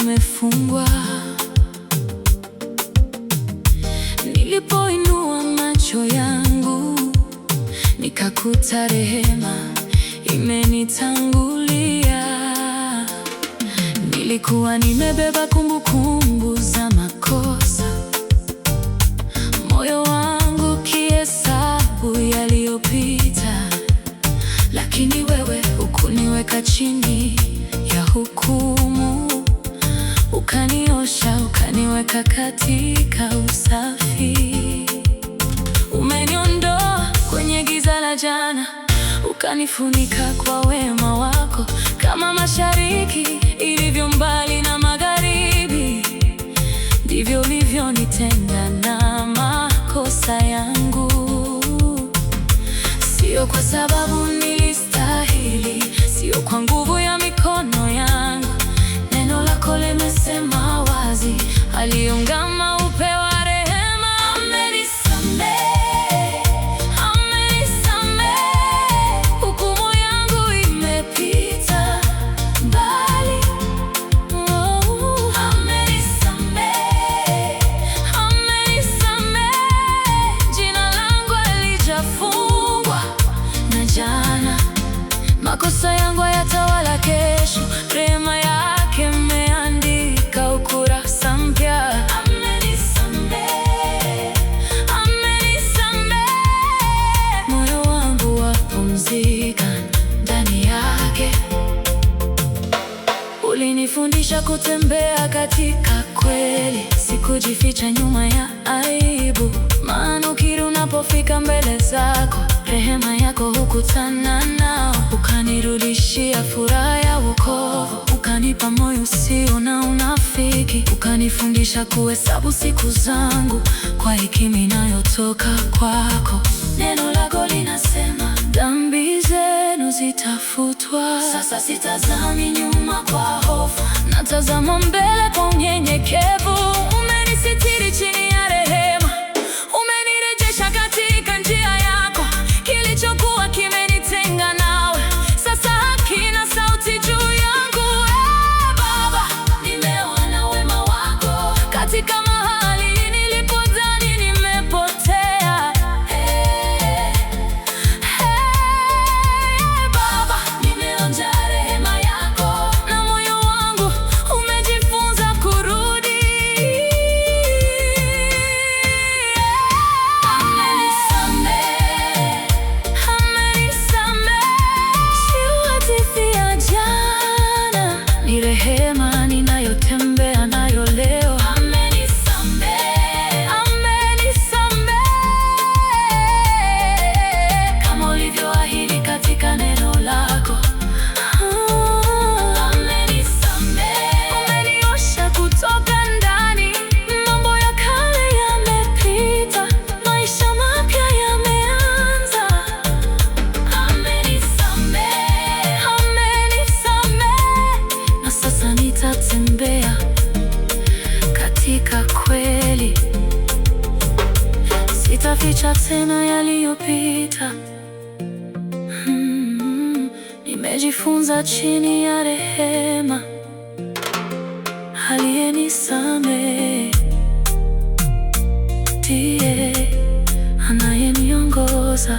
umefungwa. Nilipoinua macho yangu, nikakuta rehema imenitangulia. Nilikuwa nimebeba kumbukumbu za makosa, moyo wangu kihesabu yaliyopita, lakini wewe hukuniweka chini ya hukumu. Ukaniosha, ukaniweka katika usafi. Umeniondoa kwenye giza la jana, ukanifunika kwa wema wako. Kama mashariki ilivyo mbali na magharibi, ndivyo ulivyonitenga na makosa yangu. Sio kwa sababu nilistahili, sio kwa nguvu ya mikono yangu. Neno lako limesema wazi, aliungama upeo wa rehema. Amenisamehe, amenisamehe, hukumu yangu imepita mbali. Amenisamehe, amenisamehe, jina langu halijafungwa na jana. Makosa yangu hayatawala kesho, rehema yake imeandika ukurasa mpya. Amenisamehe, amenisamehe, moyo wangu wapumzika ndani yake. Ulinifundisha kutembea katika kweli, sikujificha nyuma ya aibu. Maana ukiri unapofika mbele zako, rehema yako hukutana nao. Ukanirudishia furaha ya wokovu, ukanipa moyo usio na unafiki. Ukanifundisha kuhesabu siku zangu kwa hekima inayotoka kwako. Neno lako linasema dhambi zenu zitafutwa. Sasa sitazami nyuma kwa hofu, natazama mbele kwa unyenyekevu. Umenisitiri chini ya rehema, umenirejesha katika njia yako. Kilichokuwa kimenitenga nawe, sasa hakina sauti juu yangu. Baba, nimeona wema wako katika mahali nilipodhani nimepotea. Baba, nimeonja rehema yako na moyo wangu umejifunza kurudi. Amenisamehe, amenisamehe, sio hadithi ya jana, ni rehema ninayotembea nayo leo. Amenisamehe, amenisamehe, kama ulivyoahidi katika neno lako. Amenisamehe, umeniosha kutoka ndani. Mambo ya kale yamepita, maisha mapya yameanza. Amenisamehe, amenisamehe, na sasa nitatembea katika kweli. Sitaficha tena yaliyopita. Nimejifunza chini ya rehema, aliyenisamehe ndiye anayeniongoza.